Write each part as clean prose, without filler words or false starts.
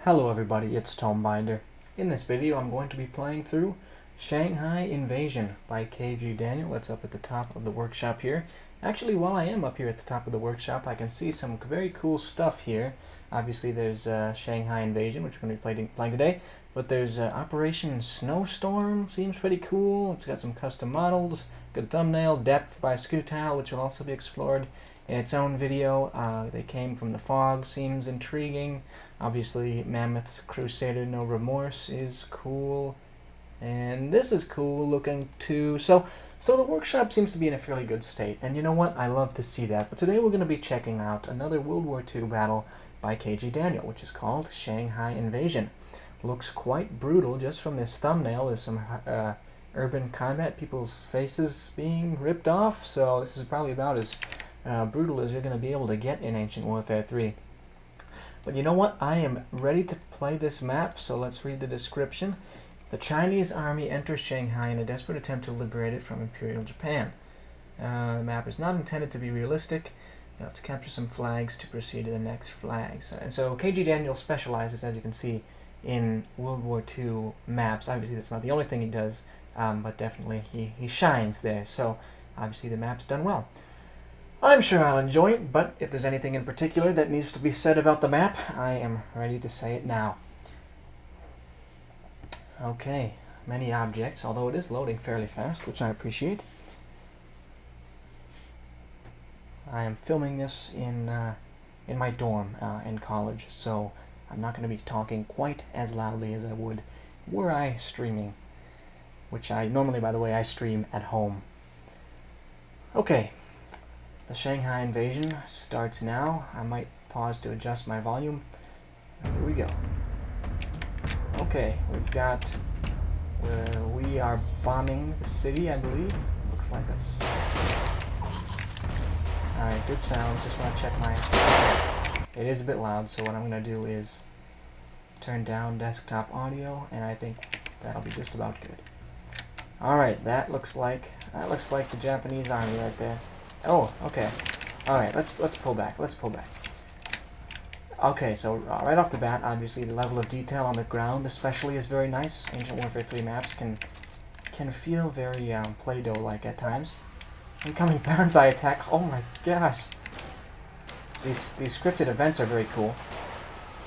Hello everybody, it's Tomebinder. In this video I'm going to be playing through Shanghai Invasion by KG Daniel. That's up at the top of the workshop here. Actually, while I am up here at the top of the workshop, I can see some very cool stuff here. Obviously there's Shanghai Invasion, which we're going to be playing today, but there's Operation Snowstorm, seems pretty cool. It's got some custom models, good thumbnail, Depth by Scootal, which will also be explored in its own video. They came from the fog, seems intriguing. Obviously, Mammoth's Crusader No Remorse is cool. And this is cool looking too. So the workshop seems to be in a fairly good state. And you know what? I love to see that. But today we're going to be checking out another World War II battle by KG Daniel, which is called Shanghai Invasion. Looks quite brutal just from this thumbnail. There's some urban combat, people's faces being ripped off. So this is probably about as brutal as you're going to be able to get in Ancient Warfare 3. But you know what? I am ready to play this map, so let's read the description. The Chinese army enters Shanghai in a desperate attempt to liberate it from Imperial Japan. The map is not intended to be realistic. You have to capture some flags to proceed to the next flags. And so KG Daniel specializes, as you can see, in World War II maps. Obviously, that's not the only thing he does, but definitely he shines there. So obviously the map's done well. I'm sure I'll enjoy it, but if there's anything in particular that needs to be said about the map, I am ready to say it now. Okay, many objects, although it is loading fairly fast, which I appreciate. I am filming this in my dorm in college, so I'm not going to be talking quite as loudly as I would were I streaming, which I normally, by the way, I stream at home. Okay. The Shanghai Invasion starts now. I might pause to adjust my volume. Here we go. Okay, we are bombing the city, I believe. Looks like that's... Alright, good sounds. Just want to check my... It is a bit loud, so what I'm going to do is turn down desktop audio, and I think that'll be just about good. Alright, that looks like the Japanese army right there. Oh, okay. Alright, let's pull back. Let's pull back. Okay, so right off the bat, obviously the level of detail on the ground especially is very nice. Ancient Warfare 3 maps can feel very Play-Doh-like at times. Incoming banzai attack. Oh my gosh. These scripted events are very cool.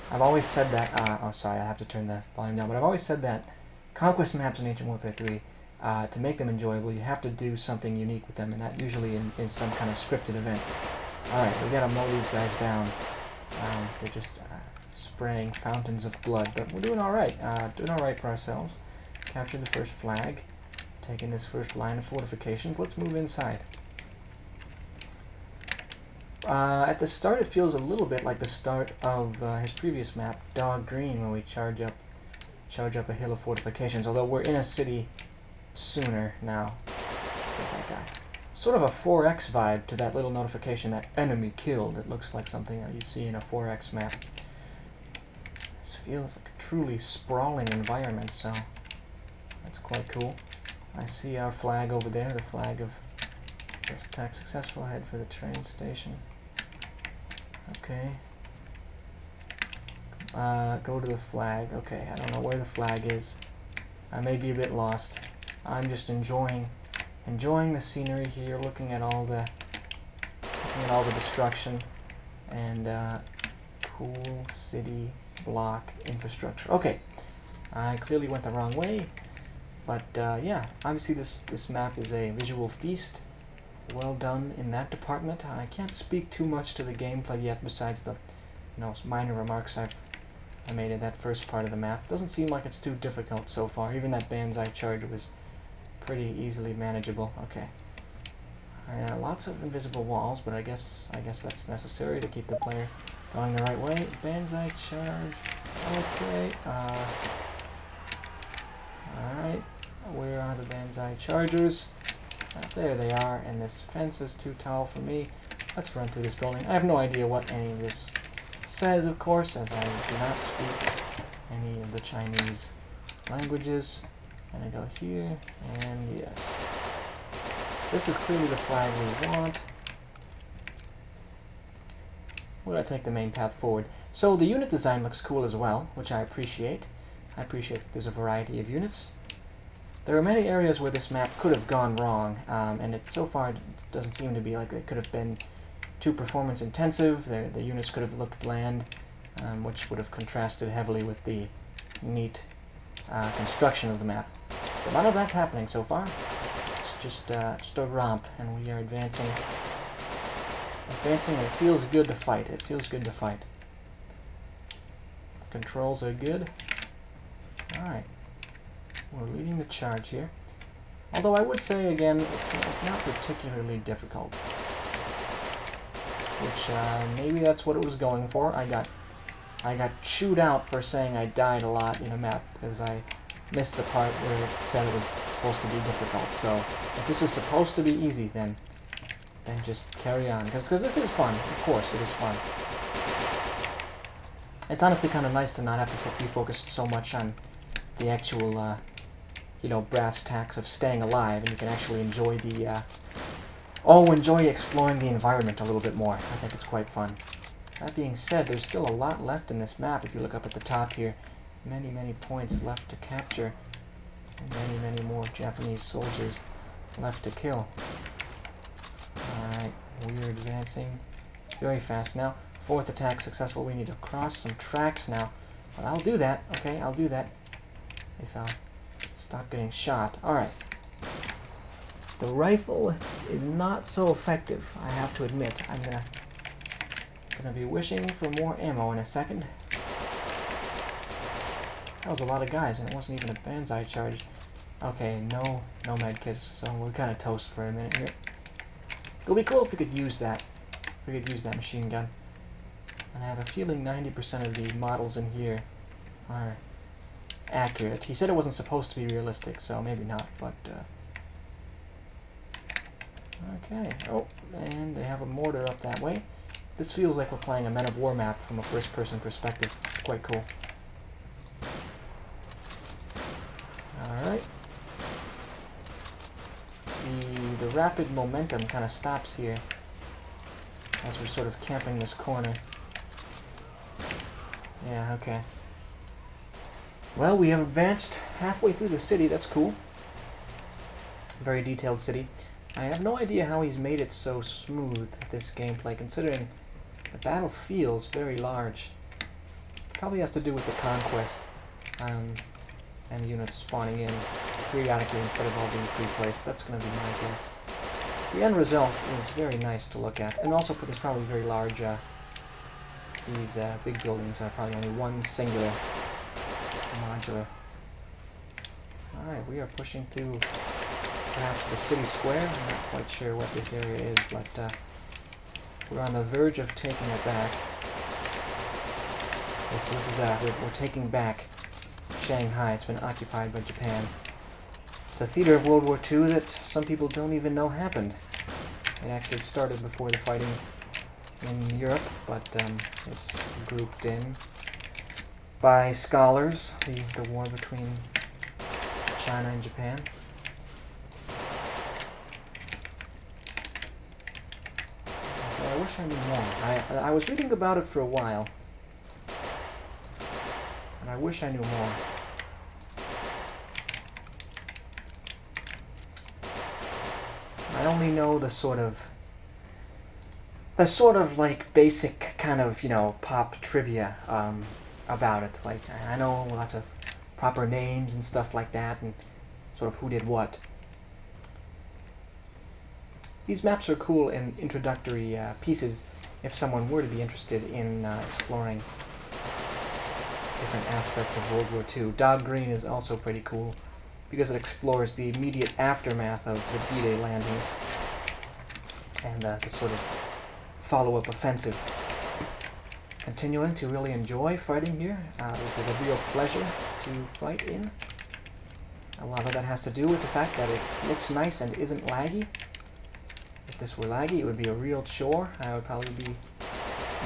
I've always said that... oh, sorry, I have to turn the volume down. But I've always said that conquest maps in Ancient Warfare 3... to make them enjoyable, you have to do something unique with them, and that usually is some kind of scripted event. Alright, we gotta mow these guys down. They're just spraying fountains of blood, but we're doing alright. Doing alright for ourselves. Captured the first flag. Taking this first line of fortifications. Let's move inside. At the start, it feels a little bit like the start of his previous map, Dog Green, where we charge up a hill of fortifications, although we're in a city sooner now. Let's get that guy. Sort of a 4X vibe to that little notification, that enemy killed. It looks like something that you'd see in a 4X map. This feels like a truly sprawling environment, so that's quite cool. I see our flag over there, the flag of first attack successful. Head for the train station. Okay. Go to the flag. Okay, I don't know where the flag is. I may be a bit lost. I'm just enjoying the scenery here, looking at all the destruction and cool city block infrastructure. Okay, I clearly went the wrong way, but yeah, obviously this map is a visual feast. Well done in that department. I can't speak too much to the gameplay yet, besides the minor remarks I made in that first part of the map. Doesn't seem like it's too difficult so far. Even that banzai charge was pretty easily manageable. Okay. Lots of invisible walls, but I guess that's necessary to keep the player going the right way. Banzai charge. Okay. Alright. Where are the banzai chargers? There they are, and this fence is too tall for me. Let's run through this building. I have no idea what any of this says, of course, as I do not speak any of the Chinese languages. And I go here, and yes. This is clearly the flag we want. we're going to take the main path forward. So the unit design looks cool as well, which I appreciate. I appreciate that there's a variety of units. There are many areas where this map could have gone wrong, and it so far doesn't seem to be like it could have been too performance intensive. The units could have looked bland, which would have contrasted heavily with the neat construction of the map. But none of that's happening so far. It's just a romp, and we are advancing. And it feels good to fight. It feels good to fight. The controls are good. Alright. We're leading the charge here. Although I would say, again, it's not particularly difficult. Which, maybe that's what it was going for. I got chewed out for saying I died a lot in a map, because I missed the part where it said it was supposed to be difficult. So, if this is supposed to be easy, then just carry on. Because this is fun. Of course, it is fun. It's honestly kind of nice to not have to be focused so much on the actual, brass tacks of staying alive, and you can actually enjoy the, enjoy exploring the environment a little bit more. I think it's quite fun. That being said, there's still a lot left in this map. If you look up at the top here, many, many points left to capture, and many, many more Japanese soldiers left to kill. Alright, we're advancing very fast now. Fourth attack successful. We need to cross some tracks now. Well, I'll do that. Okay, I'll do that. If I'll stop getting shot. Alright. The rifle is not so effective, I have to admit. I'm gonna be wishing for more ammo in a second. That was a lot of guys, and it wasn't even a banzai charge. Okay, no medkits, so we're kind of toast for a minute here. It would be cool if we could use that. If we could use that machine gun. And I have a feeling 90% of the models in here are accurate. He said it wasn't supposed to be realistic, so maybe not, but okay. Oh, and they have a mortar up that way. This feels like we're playing a Men of War map from a first-person perspective. Quite cool. Alright. The rapid momentum kind of stops here as we're sort of camping this corner. Yeah, okay. Well, we have advanced halfway through the city. That's cool. Very detailed city. I have no idea how he's made it so smooth, this gameplay, considering the battle feels very large. Probably has to do with the conquest, and the units spawning in periodically instead of all being pre-placed. That's going to be my guess. The end result is very nice to look at, and also for this probably very large, these big buildings are probably only one singular modular. Alright, we are pushing through perhaps the city square. I'm not quite sure what this area is, but we're on the verge of taking it back. Okay, so this is we're taking back Shanghai. It's been occupied by Japan. It's a theater of World War II that some people don't even know happened. It actually started before the fighting in Europe, but it's grouped in by scholars, the war between China and Japan. Okay, I wish I knew more. I was reading about it for a while, and I wish I knew more. I only know the sort of like basic kind of, pop trivia about it. Like, I know lots of proper names and stuff like that, and sort of who did what. These maps are cool in introductory pieces if someone were to be interested in exploring different aspects of World War II. Dog Green is also pretty cool because it explores the immediate aftermath of the D-Day landings and the sort of follow-up offensive. Continuing to really enjoy fighting here. This is a real pleasure to fight in. A lot of that has to do with the fact that it looks nice and isn't laggy. If this were laggy, it would be a real chore. I would probably be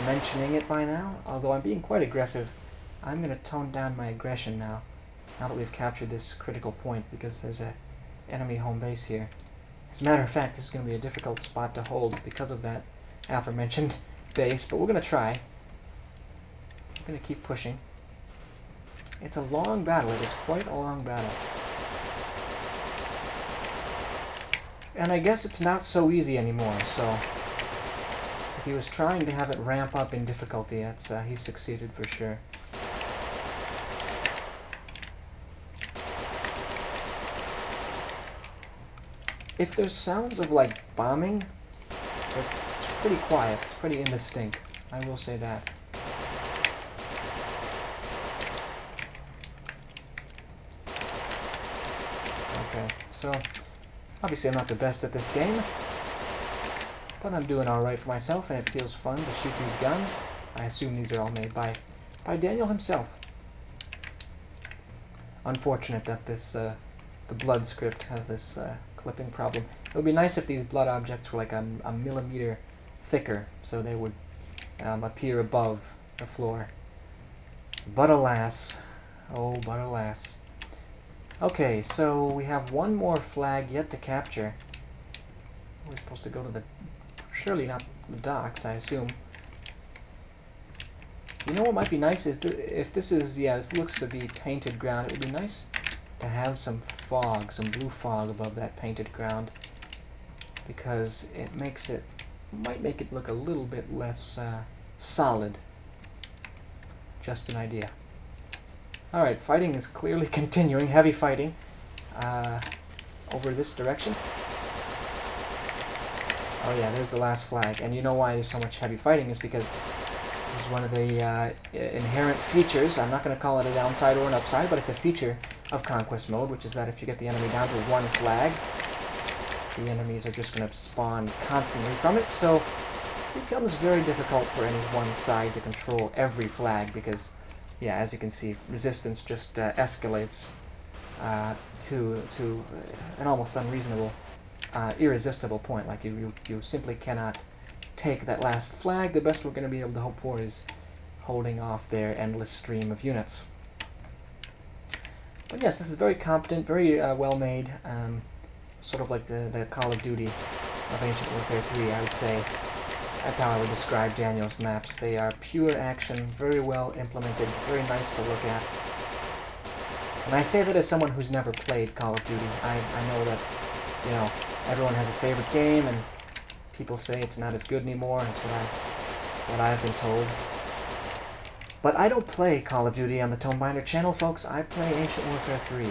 mentioning it by now, although I'm being quite aggressive. I'm going to tone down my aggression now that we've captured this critical point, because there's a enemy home base here. As a matter of fact, this is going to be a difficult spot to hold because of that aforementioned base, but we're going to try. We're going to keep pushing. It's a long battle. It is quite a long battle. And I guess it's not so easy anymore, so if he was trying to have it ramp up in difficulty, he succeeded for sure. If there's sounds of, like, bombing, it's pretty quiet. It's pretty indistinct. I will say that. Okay, so obviously I'm not the best at this game, but I'm doing alright for myself, and it feels fun to shoot these guns. I assume these are all made by Daniel himself. Unfortunate that this the blood script has this clipping problem. It would be nice if these blood objects were like a millimeter thicker, so they would appear above the floor. But alas, oh but alas. Okay, so we have one more flag yet to capture. We're supposed to go to the... surely not the docks, I assume. You know what might be nice is if this is... yeah, this looks to be painted ground. It would be nice to have some fog, some blue fog above that painted ground. Because it makes it... might make it look a little bit less solid. Just an idea. Alright, fighting is clearly continuing. Heavy fighting over this direction. Oh yeah, there's the last flag. And you know why there's so much heavy fighting is because this is one of the inherent features. I'm not going to call it a downside or an upside, but it's a feature of Conquest Mode, which is that if you get the enemy down to one flag, the enemies are just going to spawn constantly from it. So it becomes very difficult for any one side to control every flag because... yeah, as you can see, resistance just escalates to an almost unreasonable, irresistible point. Like you simply cannot take that last flag. The best we're going to be able to hope for is holding off their endless stream of units. But yes, this is very competent, very well made, sort of like the Call of Duty of Ancient Warfare 3, I would say. That's how I would describe Daniel's maps. They are pure action, very well implemented, very nice to look at. And I say that as someone who's never played Call of Duty. I know that, you know, everyone has a favorite game, and people say it's not as good anymore. That's what I've been told. But I don't play Call of Duty on the Tomebinder channel, folks. I play Ancient Warfare 3.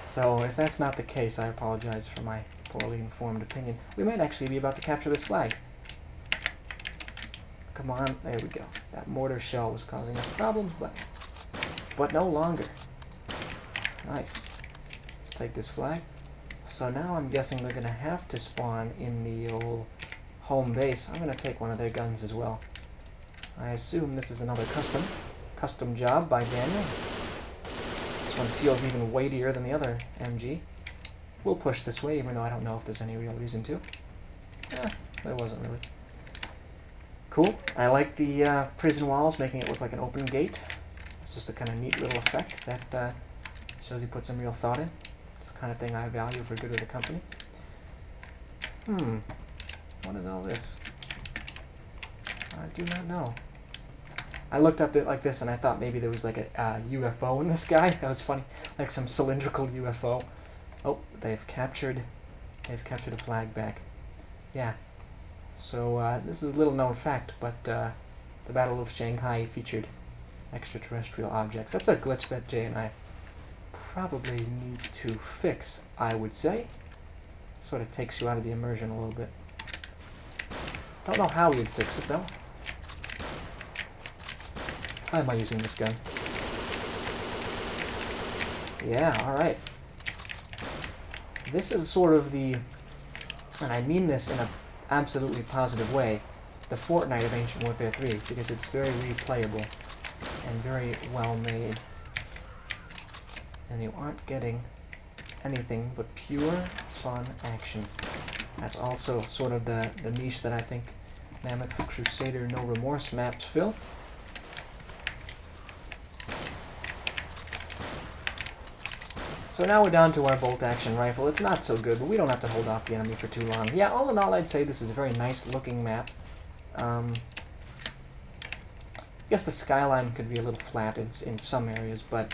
So if that's not the case, I apologize for my poorly informed opinion. We might actually be about to capture this flag. Come on, there we go. That mortar shell was causing us problems, but no longer. Nice. Let's take this flag. So now I'm guessing they're going to have to spawn in the old home base. I'm going to take one of their guns as well. I assume this is another custom job by Daniel. This one feels even weightier than the other MG. We'll push this way, even though I don't know if there's any real reason to. There wasn't really. Cool. I like the prison walls, making it look like an open gate. It's just a kind of neat little effect that shows he put some real thought in. It's the kind of thing I value for good of the company. What is all this? I do not know. I looked up it like this and I thought maybe there was like a UFO in the sky. That was funny. Like some cylindrical UFO. Oh, they've captured a flag back. Yeah. So this is a little known fact, but the Battle of Shanghai featured extraterrestrial objects. That's a glitch that Jay and I probably needs to fix, I would say. Sort of takes you out of the immersion a little bit. Don't know how we'd fix it though. How am I using this gun? Yeah, alright. This is sort of the, and I mean this in a absolutely positive way, the Fortnite of Ancient Warfare 3, because it's very replayable and very well made. And you aren't getting anything but pure fun action. That's also sort of the niche that I think Mammoth's Crusader No Remorse maps fill. So now we're down to our bolt-action rifle. It's not so good, but we don't have to hold off the enemy for too long. Yeah, all in all, I'd say this is a very nice-looking map. I guess the skyline could be a little flat in some areas, but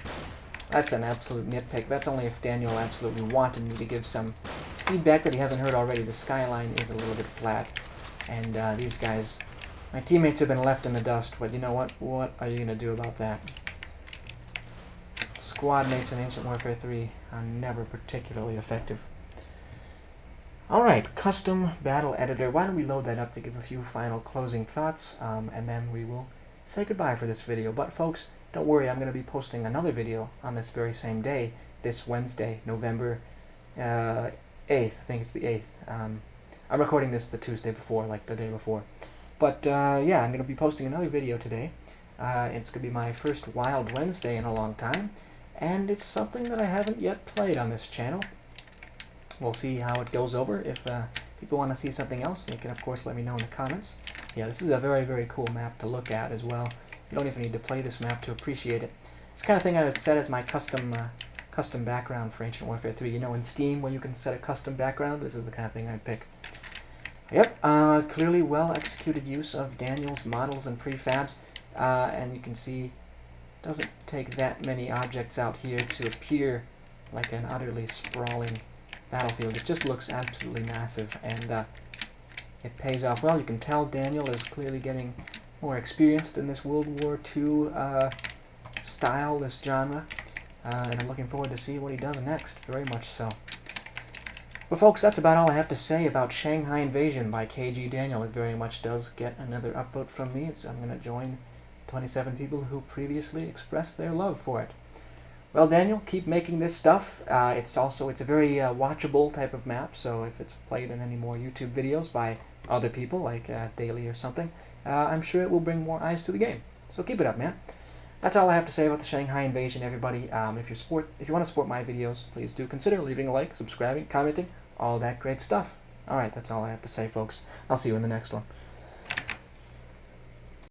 that's an absolute nitpick. That's only if Daniel absolutely wanted me to give some feedback that he hasn't heard already. The skyline is a little bit flat, and these guys, my teammates have been left in the dust, but you know what? What are you going to do about that? Squad mates in Ancient Warfare 3 are never particularly effective. Alright, custom battle editor. Why don't we load that up to give a few final closing thoughts, and then we will say goodbye for this video. But folks, don't worry, I'm going to be posting another video on this very same day, this Wednesday, November 8th. I think it's the 8th. I'm recording this the Tuesday before, like the day before. But yeah, I'm going to be posting another video today. It's going to be my first Wild Wednesday in a long time, and it's something that I haven't yet played on this channel. We'll see how it goes over. If people want to see something else, they can of course let me know in the comments. Yeah, this is a very, very cool map to look at as well. You don't even need to play this map to appreciate it. It's the kind of thing I would set as my custom background for Ancient Warfare 3. You know, in Steam, when you can set a custom background, this is the kind of thing I'd pick. Yep, clearly well-executed use of Daniel's models and prefabs, and you can see it doesn't take that many objects out here to appear like an utterly sprawling battlefield. It just looks absolutely massive, and it pays off well. You can tell Daniel is clearly getting more experienced in this World War II style, this genre, and I'm looking forward to see what he does next, very much so. But folks, that's about all I have to say about Shanghai Invasion by KG Daniel. It very much does get another upvote from me. I'm going to join 27 people who previously expressed their love for it. Well, Daniel, keep making this stuff. It's a very watchable type of map, so if it's played in any more YouTube videos by other people, like Daily or something, I'm sure it will bring more eyes to the game. So keep it up, man. That's all I have to say about the Shanghai Invasion, everybody. If you want to support my videos, please do consider leaving a like, subscribing, commenting, all that great stuff. Alright, that's all I have to say, folks. I'll see you in the next one.